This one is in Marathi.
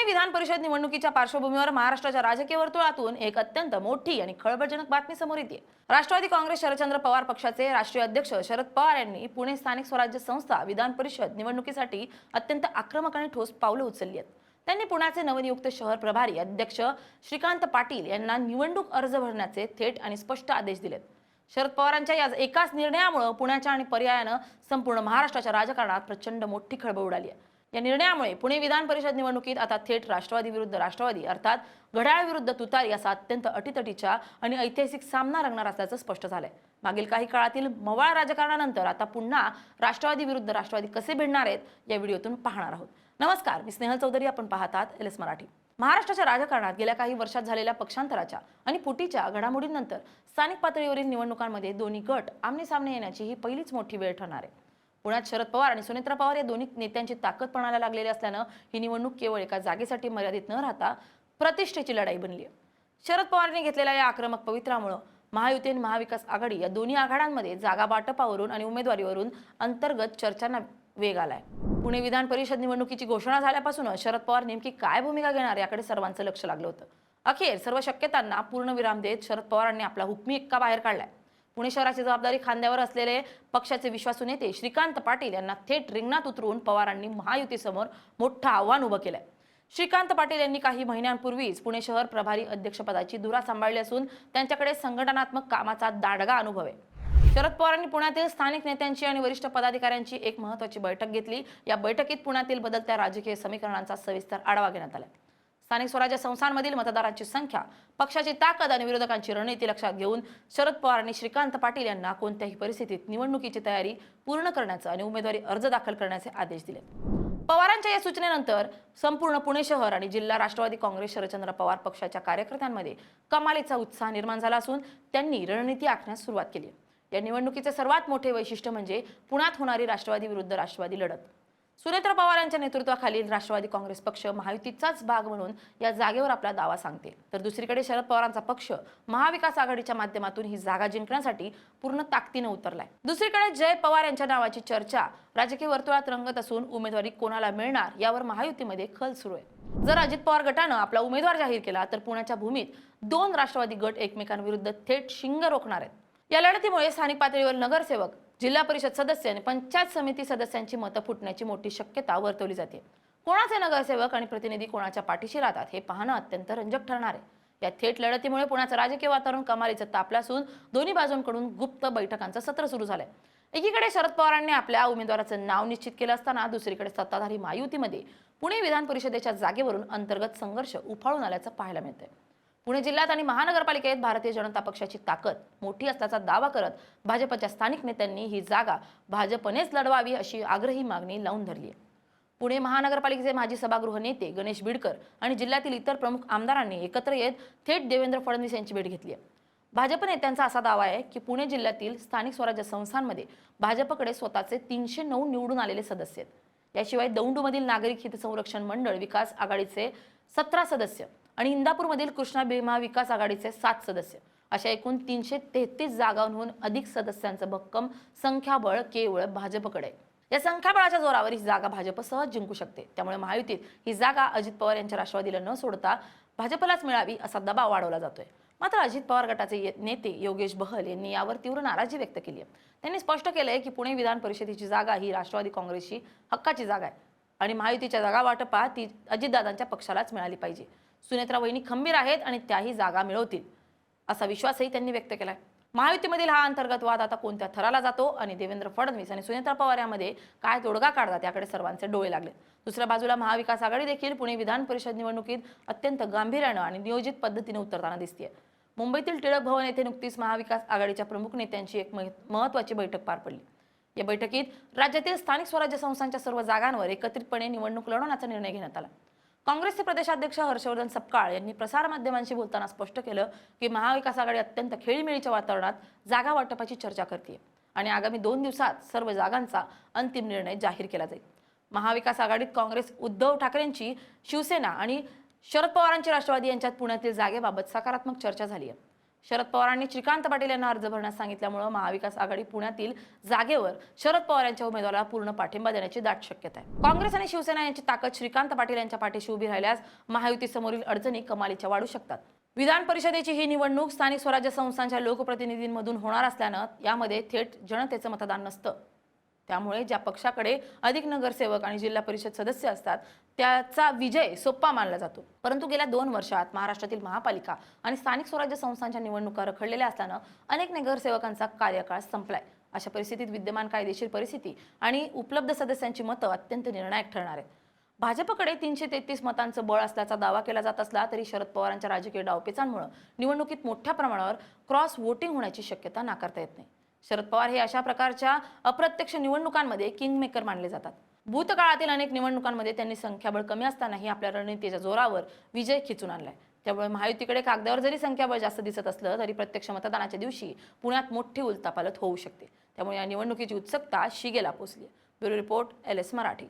विधान परिषद निवडणुकीच्या पार्श्वभूमीवर महाराष्ट्राच्या राजकीय वर्तुळातून एक अत्यंत मोठी आणि खळबळजनक बातमी समोर येते। राष्ट्रवादी काँग्रेस शरदचंद्र पवार पक्षाचे राष्ट्रीय अध्यक्ष शरद पवार यांनी पुणे स्थानिक स्वराज्य संस्था विधान परिषद निवडणुकीसाठी अत्यंत आक्रमक आणि ठोस पावले उचलली आहेत। त्यांनी पुण्याचे नवनियुक्त शहर प्रभारी अध्यक्ष श्रीकांत पाटील यांना निवडणूक अर्ज भरण्याचे थेट आणि स्पष्ट आदेश दिलेत। शरद पवारांच्या या एकाच निर्णयामुळे पुण्याच्या आणि पर्यायाने संपूर्ण महाराष्ट्राच्या राजकारणात प्रचंड मोठी खळबळ उडाली आहे। या निर्णयामुळे पुणे विधान परिषद निवडणुकीत आता थेट राष्ट्रवादी विरुद्ध राष्ट्रवादी अर्थात घड्याळ विरुद्ध तुतारी असा अत्यंत अटीतटीचा आणि ऐतिहासिक सामना रंगणार असल्याचं स्पष्ट झालंय। मागील काही काळातील मवाळ राजकारणानंतर आता पुन्हा राष्ट्रवादी विरुद्ध राष्ट्रवादी कसे भिडणार आहेत या व्हिडिओतून पाहणार आहोत। नमस्कार, मी स्नेहल चौधरी, आपण पाहतात एलएस मराठी। महाराष्ट्राच्या राजकारणात गेल्या काही वर्षात झालेल्या पक्षांतराच्या आणि फुटीच्या घडामोडींनंतर स्थानिक पातळीवरील निवडणुकांमध्ये दोन्ही गट आमने-सामने येण्याची ही पहिलीच मोठी वेळ ठरणार आहे। पुण्यात शरद पवार आणि सुनेत्रा पवार या दोन्ही नेत्यांची ताकद पणाला लागलेली असल्याने ही निवडणूक केवळ एका जागेसाठी मर्यादित न राहता प्रतिष्ठेची लढाई बनली आहे। शरद पवारांनी घेतलेल्या या आक्रमक पवित्रामुळे महायुती आणि महाविकास आघाडी या दोन्ही आघाड्यांमध्ये जागा वाटपावरून आणि उमेदवारीवरून अंतर्गत चर्चांना वेग आलाय। पुणे विधान परिषद निवडणुकीची घोषणा झाल्यापासून शरद पवार नेमकी काय भूमिका घेणार याकडे सर्वांचं लक्ष लागलं होतं। अखेर सर्व शक्यतांना पूर्णविराम देत शरद पवारांनी आपला हुकमी एक्का बाहेर काढलाय। पुणे शहराची जबाबदारी खांद्यावर असलेले पक्षाचे विश्वासू नेते श्रीकांत पाटील यांना थेट रिंगणात उतरून पवारांनी महायुतीसमोर मोठं आव्हान उभं केलंय। श्रीकांत पाटील यांनी काही महिन्यांपूर्वीच पुणे शहर प्रभारी अध्यक्षपदाची धुरा सांभाळली असून त्यांच्याकडे संघटनात्मक कामाचा दांडगा अनुभव आहे। शरद पवारांनी पुण्यातील स्थानिक नेत्यांची आणि वरिष्ठ पदाधिकाऱ्यांची एक महत्त्वाची बैठक घेतली। या बैठकीत पुण्यातील बदलत्या राजकीय समीकरणांचा सविस्तर आढावा घेण्यात आला। स्थानिक स्वराज्य संस्थांमधील मतदारांची संख्या, पक्षाची ताकद आणि विरोधकांची रणनीती लक्षात घेऊन शरद पवार आणि श्रीकांत पाटील यांना कोणत्याही परिस्थितीत निवडणुकीची तयारी पूर्ण करण्याचा आणि उमेदवारी अर्ज दाखल करण्याचे आदेश दिले। पवारांच्या या सूचनेनंतर संपूर्ण पुणे शहर आणि जिल्हा राष्ट्रवादी काँग्रेस शरदचंद्र पवार पक्षाच्या कार्यकर्त्यांमध्ये कमालीचा उत्साह निर्माण झाला असून त्यांनी रणनीती आखण्यास सुरुवात केली। या निवडणुकीचे सर्वात मोठे वैशिष्ट्य म्हणजे पुण्यात होणारी राष्ट्रवादी विरुद्ध राष्ट्रवादी लढत। सुनेत्रा पवार यांच्या नेतृत्वाखालील राष्ट्रवादी काँग्रेस पक्ष महायुतीचाच भाग म्हणून या जागेवर आपला दावा सांगते, तर दुसरीकडे शरद पवारांचा पक्ष महाविकास आघाडीच्या माध्यमातून ही जागा जिंकण्यासाठी पूर्ण ताकदीने उतरलाय। दुसरीकडे जय पवार यांच्या नावाची चर्चा राजकीय वर्तुळात रंगत असून उमेदवारी कोणाला मिळणार यावर महायुतीमध्ये खल सुरू आहे। जर अजित पवार गटानं आपला उमेदवार जाहीर केला तर पुण्याच्या भूमीत दोन राष्ट्रवादी गट एकमेकांविरुद्ध थेट शिंग रोखणार आहेत। या लढतीमुळे स्थानिक पातळीवर नगरसेवक, जिल्हा परिषद सदस्य आणि पंचायत समिती सदस्यांची मतं फुटण्याची मोठी शक्यता वर्तवली जाते। कोणाचे नगरसेवक आणि प्रतिनिधी कोणाच्या पाठीशी राहतात हे पाहणं अत्यंत रंजक ठरणार आहे। या थेट लढतीमुळे पुण्याचं राजकीय वातावरण कमालीचं तापलं असून दोन्ही बाजूंकडून गुप्त बैठकांचं सत्र सुरू झालंय। एकीकडे शरद पवारांनी आपल्या उमेदवाराचं नाव निश्चित केलं असताना दुसरीकडे सत्ताधारी महायुतीमध्ये पुणे विधान परिषदेच्या जागेवरून अंतर्गत संघर्ष उफाळून आल्याचं पाहायला मिळतंय। पुणे जिल्ह्यात आणि महानगरपालिकेत भारतीय जनता पक्षाची ताकद मोठी असल्याचा दावा करत भाजपच्या स्थानिक नेत्यांनी ही जागा भाजपनेच लढवावी अशी आग्रही मागणी लावून धरली आहे। पुणे महानगरपालिकेचे माजी सभागृह नेते गणेश बिडकर आणि जिल्ह्यातील इतर प्रमुख आमदारांनी एकत्र येत थेट देवेंद्र फडणवीस यांची भेट घेतली आहे। भाजप नेत्यांचा असा दावा आहे की पुणे जिल्ह्यातील स्थानिक स्वराज्य संस्थांमध्ये भाजपकडे स्वतःचे 309 निवडून आलेले सदस्य आहेत। याशिवाय दौंडूमधील नागरिक हित संरक्षण मंडळ विकास आघाडीचे 17 सदस्य आणि इंदापूरमधील कृष्णा भीमा विकास आघाडीचे 7 सदस्य अशा एकूण 333 जागांहून अधिक सदस्यांचं भक्कम संख्याबळ केवळ भाजपकडे आहे। या संख्याबळाच्या जोरावर ही जागा भाजप सहज जिंकू शकते। त्यामुळे महायुतीत ही जागा अजित पवार यांच्या राष्ट्रवादीला न सोडता भाजपलाच मिळावी असा दबाव वाढवला जातोय। मात्र अजित पवार गटाचे नेते योगेश बहल यांनी यावर तीव्र नाराजी व्यक्त केली आहे। त्यांनी स्पष्ट केलंय की पुणे विधान परिषदेची जागा ही राष्ट्रवादी काँग्रेसची हक्काची जागा आहे आणि महायुतीच्या जागा वाटपात ती अजितदादांच्या पक्षालाच मिळाली पाहिजे। सुनेत्रा वहिनी खंबीर आहेत आणि त्याही जागा मिळवतील असा विश्वासही त्यांनी व्यक्त केलाय। महायुतीमधील हा अंतर्गत वाद आता कोणत्या थराला जातो आणि देवेंद्र फडणवीस आणि सुनेत्रा पवार यामध्ये काय तोडगा काढतात याकडे सर्वांचे डोळे लागले। दुसऱ्या बाजूला महाविकास आघाडी देखील पुणे विधान परिषद निवडणुकीत अत्यंत गांभीर्याने आणि नियोजित पद्धतीने उतरताना दिसते। मुंबईतील टिळक भवन येथे नुकतीच महाविकास आघाडीच्या प्रमुख नेत्यांची एक महत्त्वाची बैठक पार पडली। या बैठकीत राज्यातील स्थानिक स्वराज्य संस्थांच्या सर्व जागांवर एकत्रितपणे निवडणूक लढवण्याचा निर्णय घेण्यात आला। काँग्रेसचे प्रदेशाध्यक्ष हर्षवर्धन सपकाळ यांनी प्रसारमाध्यमांशी बोलताना स्पष्ट केलं की महाविकास आघाडी अत्यंत खेळीमेळीच्या वातावरणात जागा वाटपाची चर्चा करते आणि आगामी 2 दिवसात सर्व जागांचा अंतिम निर्णय जाहीर केला जाईल। महाविकास आघाडीत काँग्रेस उद्धव ठाकरेंची शिवसेना आणि शरद पवारांची राष्ट्रवादी यांच्यात पुण्यातील जागेबाबत सकारात्मक चर्चा झाली आहे। शरद पवारांनी श्रीकांत पाटील यांना अर्ज भरण्यास सांगितल्यामुळे महाविकास आघाडी पुण्यातील जागेवर शरद पवार यांच्या उमेदवाराला पूर्ण पाठिंबा देण्याची दाट शक्यता आहे. काँग्रेस आणि शिवसेना यांची ताकद श्रीकांत पाटील यांच्या पाठीशी उभी राहिल्यास महायुतीसमोरील अडचणी कमालीच्या वाढू शकतात. विधान परिषदेची ही निवडणूक स्थानिक स्वराज्य संस्थांच्या लोकप्रतिनिधींमधून होणार असल्यानं यामध्ये थेट जनतेचं मतदान नसतं. त्यामुळे ज्या पक्षाकडे अधिक नगरसेवक आणि जिल्हा परिषद सदस्य असतात त्याचा विजय सोपा मानला जातो. परंतु गेल्या 2 वर्षात महाराष्ट्रातील महापालिका आणि स्थानिक स्वराज्य संस्थांच्या निवडणुका रखडलेल्या असल्यानं अनेक नगरसेवकांचा कार्यकाळ संपलाय. अशा परिस्थितीत विद्यमान कायदेशीर परिस्थिती आणि उपलब्ध सदस्यांची मतं अत्यंत निर्णायक ठरणार आहेत. भाजपकडे 333 मतांचं बळ असल्याचा दावा केला जात असला तरी शरद पवारांच्या राजकीय डावपेचांमुळे निवडणुकीत मोठ्या प्रमाणावर क्रॉस वोटिंग होण्याची शक्यता नाकारता येत नाही. शरद पवार हे अशा प्रकारच्या अप्रत्यक्ष निवडणुकांमध्ये किंगमेकर मानले जातात. भूतकाळातील अनेक निवडणुकांमध्ये त्यांनी संख्याबळ कमी असतानाही आपल्या रणनीतीच्या जोरावर विजय खिचून आणलाय. त्यामुळे महायुतीकडे कागदावर जरी संख्याबळ जास्त दिसत असलं तरी प्रत्यक्ष मतदानाच्या दिवशी पुण्यात मोठी उलथापालथ होऊ शकते. त्यामुळे या निवडणुकीची उत्सुकता शिगेला पोहोचली. Bureau report LS Marathi.